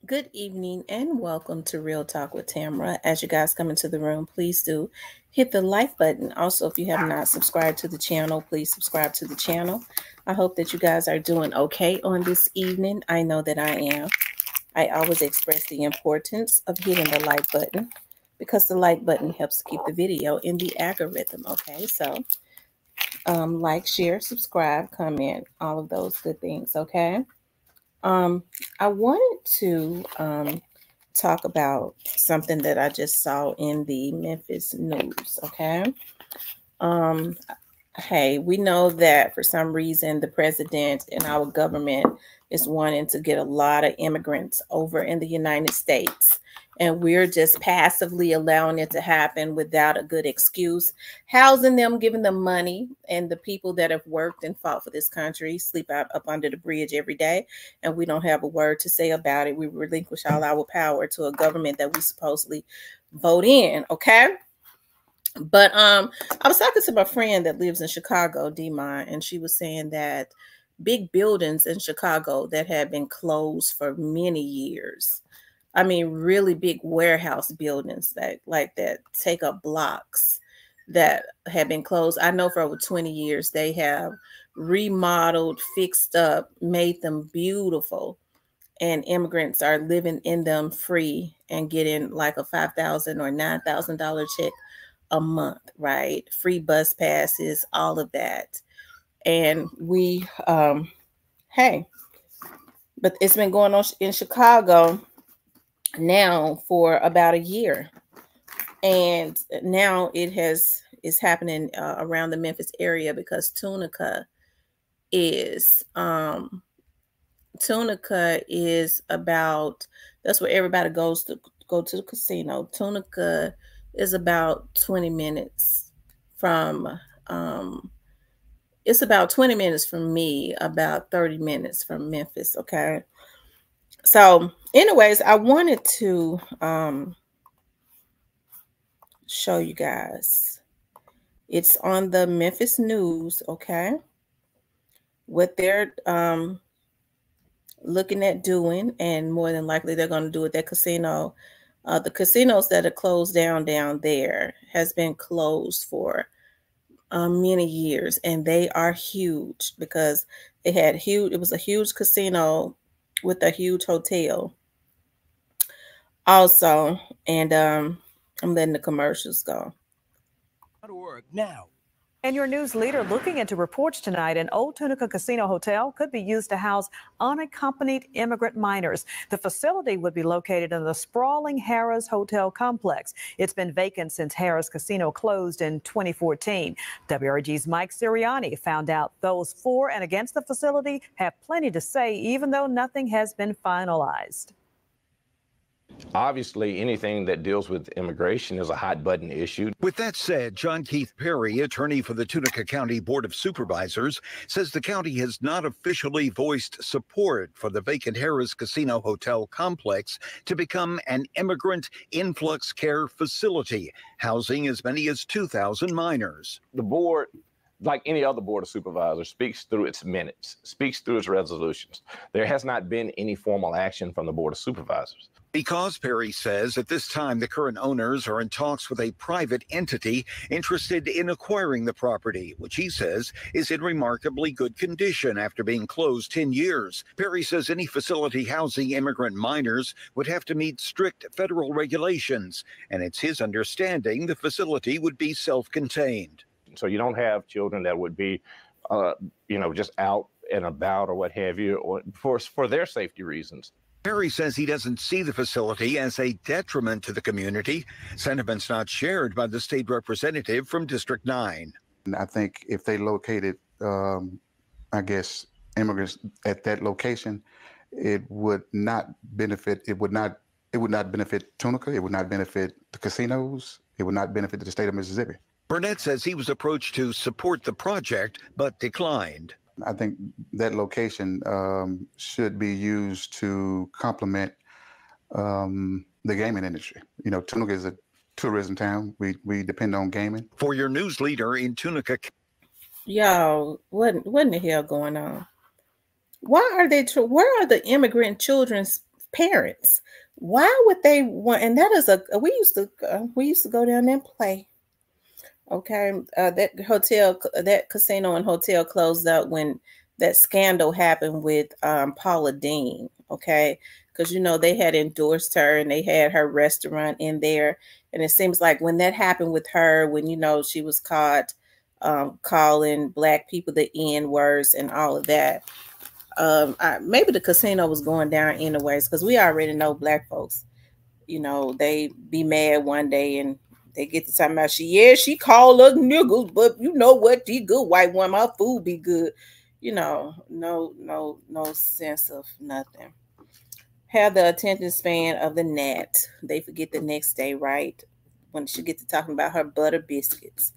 Good evening and welcome to Real Talk with Tamara. As you guys come into the room, please do hit the like button. Also, if you have not subscribed to the channel, please subscribe to the channel. I hope that you guys are doing okay on this evening. I know that I am. I always express the importance of hitting the like button because the like button helps keep the video in the algorithm. Okay, so like, share, subscribe, comment, all of those good things. Okay. Um, I wanted to talk about something that I just saw in the Memphis news. Okay. Um, hey, we know that for some reason the president and our government is wanting to get a lot of immigrants over in the United States. And we're just passively allowing it to happen without a good excuse, housing them, giving them money. And the people that have worked and fought for this country sleep out up under the bridge every day. And we don't have a word to say about it. We relinquish all our power to a government that we supposedly vote in. Okay. But I was talking to my friend that lives in Chicago, Demon, and she was saying that big buildings in Chicago that had been closed for many years. I mean, really big warehouse buildings that take up blocks that have been closed. I know for over 20 years they have remodeled, fixed up, made them beautiful, and immigrants are living in them free and getting like a $5,000 or $9,000 check a month, right? Free bus passes, all of that. And hey, but it's been going on in Chicago now for about a year. And now is happening around the Memphis area because Tunica is about, that's where everybody goes to go to the casino. Tunica is about 20 minutes from it's about 20 minutes from me, about 30 minutes from Memphis. Okay. So anyways, I wanted to show you guys. It's on the Memphis news. Okay. What they're looking at doing, and more than likely they're going to do at that casino. The casinos that are closed down there has been closed for many years, and they are huge because it was a huge casino with a huge hotel also. And I'm letting the commercials go. Now. And your news leader looking into reports tonight, an old Tunica Casino Hotel could be used to house unaccompanied immigrant minors. The facility would be located in the sprawling Harrah's Hotel complex. It's been vacant since Harrah's Casino closed in 2014. WRG's Mike Sirianni found out those for and against the facility have plenty to say, even though nothing has been finalized. Obviously, anything that deals with immigration is a hot button issue. With that said, John Keith Perry, attorney for the Tunica County Board of Supervisors, says the county has not officially voiced support for the vacant Harrah's Casino Hotel complex to become an immigrant influx care facility, housing as many as 2,000 minors. The board, like any other board of supervisors, speaks through its minutes, speaks through its resolutions. There has not been any formal action from the board of supervisors. Because, Perry says, at this time the current owners are in talks with a private entity interested in acquiring the property, which he says is in remarkably good condition after being closed 10 years. Perry says any facility housing immigrant minors would have to meet strict federal regulations, and it's his understanding the facility would be self-contained. So you don't have children that would be, just out and about or what have you, or for their safety reasons. Perry says he doesn't see the facility as a detriment to the community, sentiments not shared by the state representative from District 9. I think if they located, immigrants at that location, it would not benefit Tunica, it would not benefit the casinos, it would not benefit the state of Mississippi. Burnett says he was approached to support the project, but declined. I think that location should be used to complement the gaming industry. You know, Tunica is a tourism town. We depend on gaming. For your news leader in Tunica. Y'all, what in the hell going on? Where are the immigrant children's parents. Why would they want? And that is we used to go down there and play. Okay, that casino and hotel closed up when that scandal happened with Paula Deen. Okay, because they had endorsed her and they had her restaurant in there, and it seems like when that happened with her, when she was caught calling Black people the N words and all of that. Maybe the casino was going down anyways, because we already know Black folks, they be mad one day and they get to talking about she called us niggas, but you know what? The good white one, my food be good. No sense of nothing. Have the attention span of the gnat. They forget the next day, right? When she gets to talking about her butter biscuits.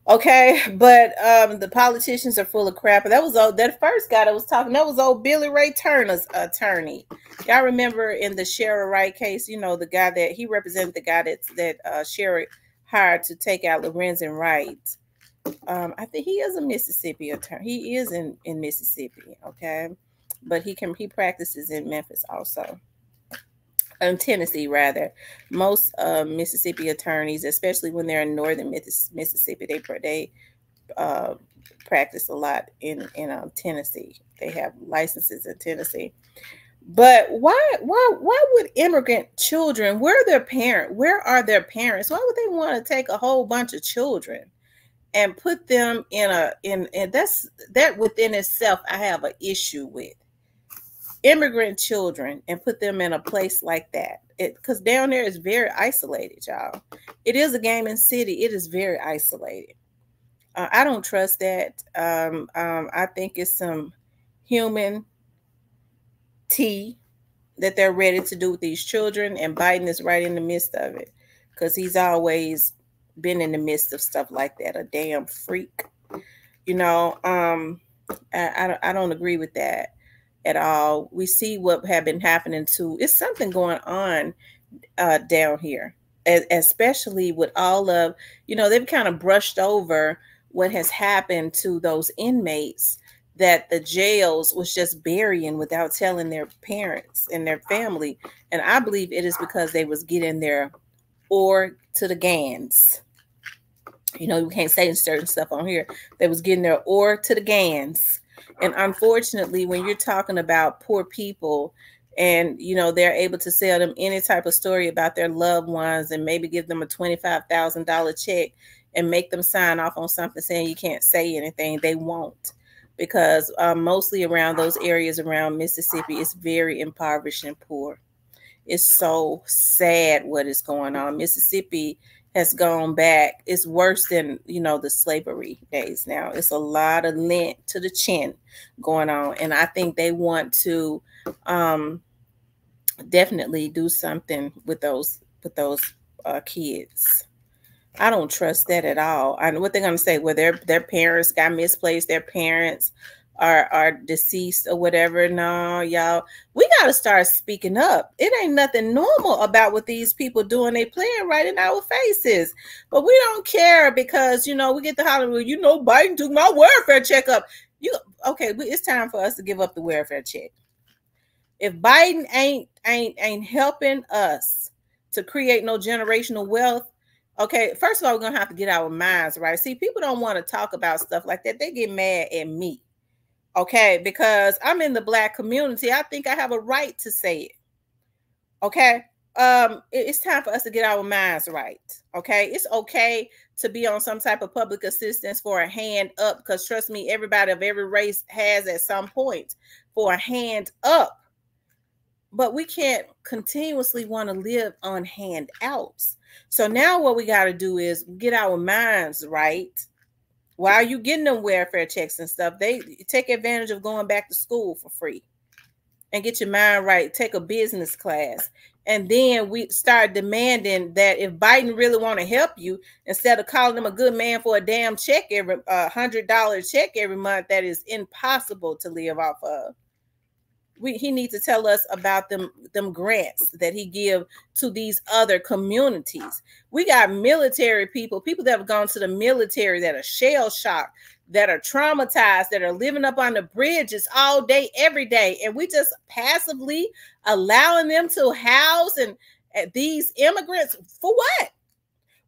Okay, but the politicians are full of crap. That was that first guy that was talking. That was old Billy Ray Turner's attorney. Y'all remember in the Shara Wright case? The guy that he represented, the guy that Shara hired to take out Lorenzen Wright. I think he is a Mississippi attorney. He is in Mississippi. Okay, but he practices in Memphis also. In Tennessee, rather. Most Mississippi attorneys, especially when they're in northern Mississippi, they practice a lot in Tennessee. They have licenses in Tennessee. But why would immigrant children? Where are their parents? Why would they want to take a whole bunch of children and put them in that within itself? I have an issue with immigrant children and put them in a place like that, because down there is very isolated, y'all. It is a gaming city. It is very isolated. I don't trust that. I think it's some human tea that they're ready to do with these children, and Biden is right in the midst of it, because he's always been in the midst of stuff like that. A damn freak. I don't agree with that at all. We see what have been happening to. It's something going on down here, especially with all of, they've kind of brushed over what has happened to those inmates that the jails was just burying without telling their parents and their family. And I believe it is because they was getting their oar to the gans. We can't say certain stuff on here. They was getting their oar to the gans. And unfortunately, when you're talking about poor people and, they're able to sell them any type of story about their loved ones and maybe give them a $25,000 check and make them sign off on something saying you can't say anything, they won't. Because mostly around those areas around Mississippi, it's very impoverished and poor. It's so sad what is going on. Mississippi has gone back. It's worse than, the slavery days now. It's a lot of lint to the chin going on. And I think they want to definitely do something with those kids. I don't trust that at all. I know what they're going to say. Well, their parents got misplaced. Their parents are deceased or whatever. No, y'all, we got to start speaking up. It ain't nothing normal about what these people doing. They playing right in our faces, but we don't care because, we get the Hollywood, Biden took my welfare check up. Okay, it's time for us to give up the welfare check. If Biden ain't helping us to create no generational wealth, okay, first of all, we're going to have to get our minds right. See, people don't want to talk about stuff like that. They get mad at me. Okay, because I'm in the Black community. I think I have a right to say it. Okay, it's time for us to get our minds right. Okay, it's okay to be on some type of public assistance for a hand up, because trust me, everybody of every race has at some point for a hand up. But we can't continuously want to live on handouts. So now what we got to do is get our minds right. Why are you getting them welfare checks and stuff? They take advantage of going back to school for free and get your mind right. Take a business class. And then we start demanding that if Biden really want to help you, instead of calling him a good man for a damn check every $100 check every month, that is impossible to live off of. He needs to tell us about them grants that he give to these other communities. We got military people that have gone to the military that are shell shocked that are traumatized, that are living up on the bridges all day, every day. And we just passively allowing them to house and these immigrants for what?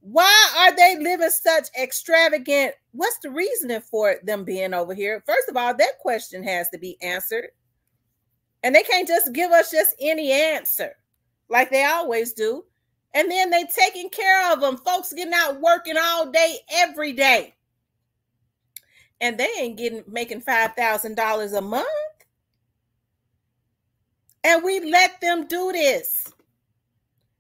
Why are they living such extravagant? What's the reasoning for them being over here? First of all, that question has to be answered. And they can't just give us just any answer like they always do. And then they taking care of them. Folks getting out working all day, every day. And they ain't making $5,000 a month. And we let them do this.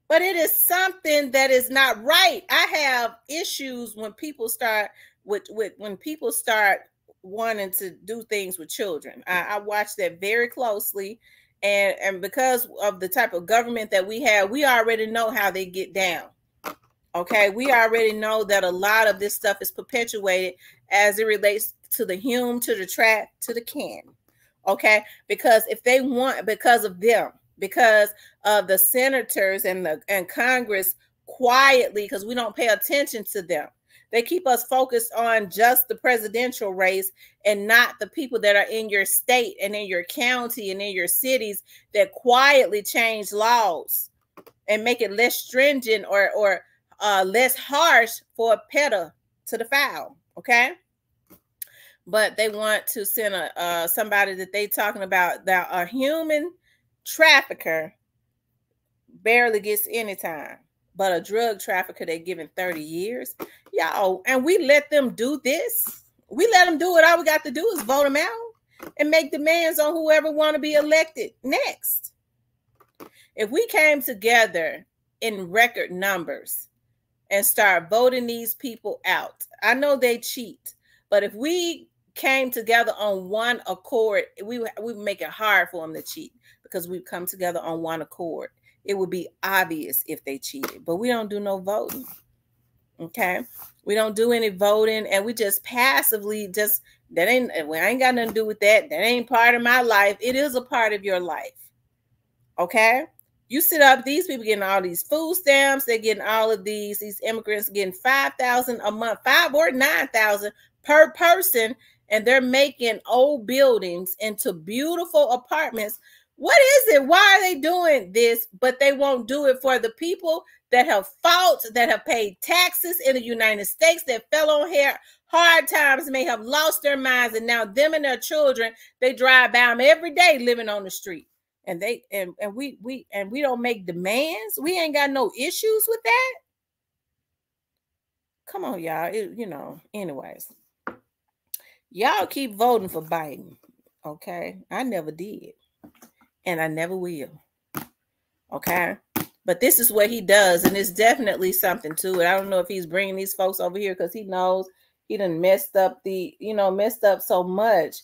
But it is something that is not right. I have issues when people start when people start wanting to do things with children. I watch that very closely. And because of the type of government that we have, we already know how they get down. Okay, we already know that a lot of this stuff is perpetuated as it relates to the Hume, to the trap, to the can. Okay, because if they want, because of them, because of the senators and Congress quietly, because we don't pay attention to them. They keep us focused on just the presidential race and not the people that are in your state and in your county and in your cities that quietly change laws and make it less stringent or less harsh for a pedo to the foul. Okay. But they want to send somebody that they talking about that a human trafficker barely gets any time, but a drug trafficker they given 30 years. Y'all, and we let them do this. We let them do it. All we got to do is vote them out and make demands on whoever want to be elected next. If we came together in record numbers and start voting these people out, I know they cheat, but if we came together on one accord, we would make it hard for them to cheat because we've come together on one accord. It would be obvious if they cheated, but we don't do no voting. Okay, we don't do any voting, and we just passively we ain't got nothing to do with that. That ain't part of my life. It is a part of your life. Okay, you sit up. These people getting all these food stamps. They're getting all of these immigrants getting $5,000 a month, $5,000 or $9,000 per person, and they're making old buildings into beautiful apartments. What is it? Why are they doing this? But they won't do it for the people that have fought, that have paid taxes in the United States, that fell on hard times, may have lost their minds, and now them and their children, they drive by them every day living on the street. And we don't make demands. We ain't got no issues with that. Come on, y'all. Anyways. Y'all keep voting for Biden. Okay. I never did. And I never will. Okay. But this is what he does. And it's definitely something to it. I don't know if he's bringing these folks over here because he knows he done messed up so much.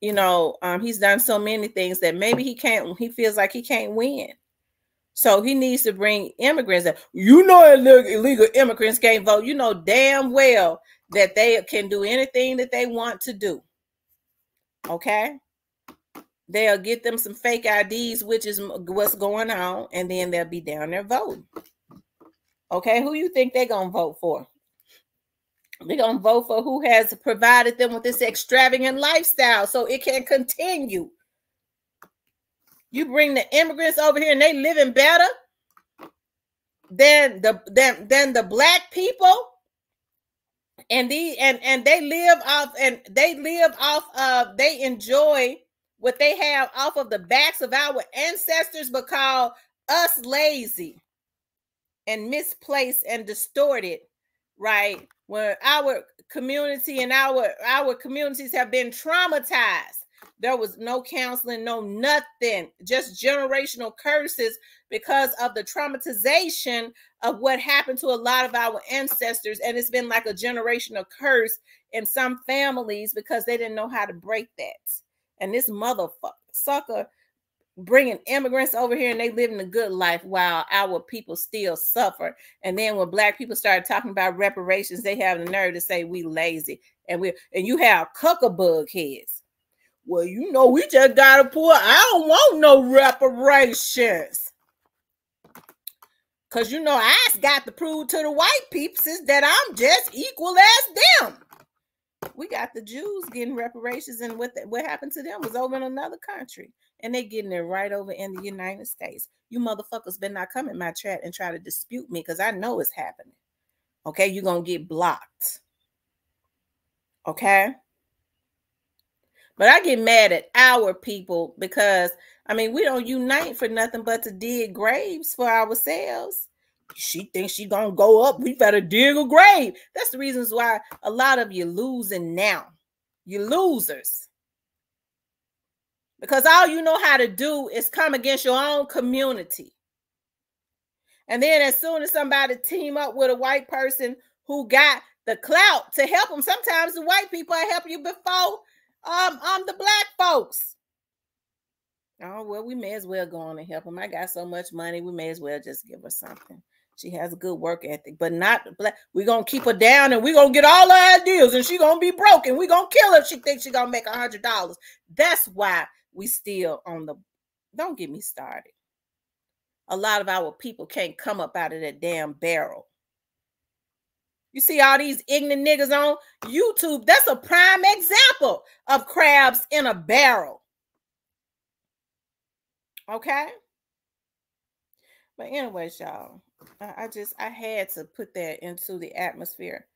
He's done so many things that maybe he feels like he can't win. So he needs to bring immigrants that, illegal immigrants can't vote. You know damn well that they can do anything that they want to do. Okay. They'll get them some fake IDs, which is what's going on, and then they'll be down there voting. Okay, who you think they're going to vote for? They're going to vote for who has provided them with this extravagant lifestyle so it can continue. You bring the immigrants over here and they living better than the black people, and they enjoy what they have off of the backs of our ancestors, but call us lazy and misplaced and distorted, right? When our community and our communities have been traumatized. There was no counseling, no nothing, just generational curses because of the traumatization of what happened to a lot of our ancestors. And it's been like a generational curse in some families because they didn't know how to break that. And this sucker bringing immigrants over here and they living a good life while our people still suffer. And then when black people started talking about reparations, they have the nerve to say we lazy and you have cuckabug heads. Well, we just gotta I don't want no reparations. Cause I got to prove to the white people that I'm just equal as them. We got the Jews getting reparations, and what happened to them was over in another country, and they getting it right over in the United States. You motherfuckers better not come in my chat and try to dispute me, because I know it's happening. Okay, you're gonna get blocked. Okay, but I get mad at our people because I mean we don't unite for nothing but to dig graves for ourselves. She thinks she gonna go up. We better dig a grave. That's the reasons why a lot of you losing now. You losers. Because all you know how to do is come against your own community. And then as soon as somebody team up with a white person who got the clout to help them, sometimes the white people help you before the black folks. Oh, well, we may as well go on and help them. I got so much money, we may as well just give her something. She has a good work ethic, but not black. We're going to keep her down and we're going to get all her ideas and she's going to be broken. We're going to kill her if she thinks she's going to make $100. That's why we still on the, don't get me started. A lot of our people can't come up out of that damn barrel. You see all these ignorant niggas on YouTube. That's a prime example of crabs in a barrel. Okay? But anyways, y'all, I had to put that into the atmosphere.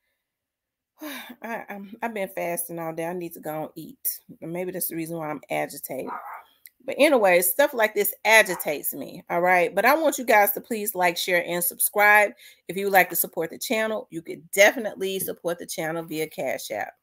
I've been fasting all day. I need to go and eat. Maybe that's the reason why I'm agitated. But anyway, stuff like this agitates me, all right? But I want you guys to please like, share, and subscribe. If you would like to support the channel, you could definitely support the channel via Cash App.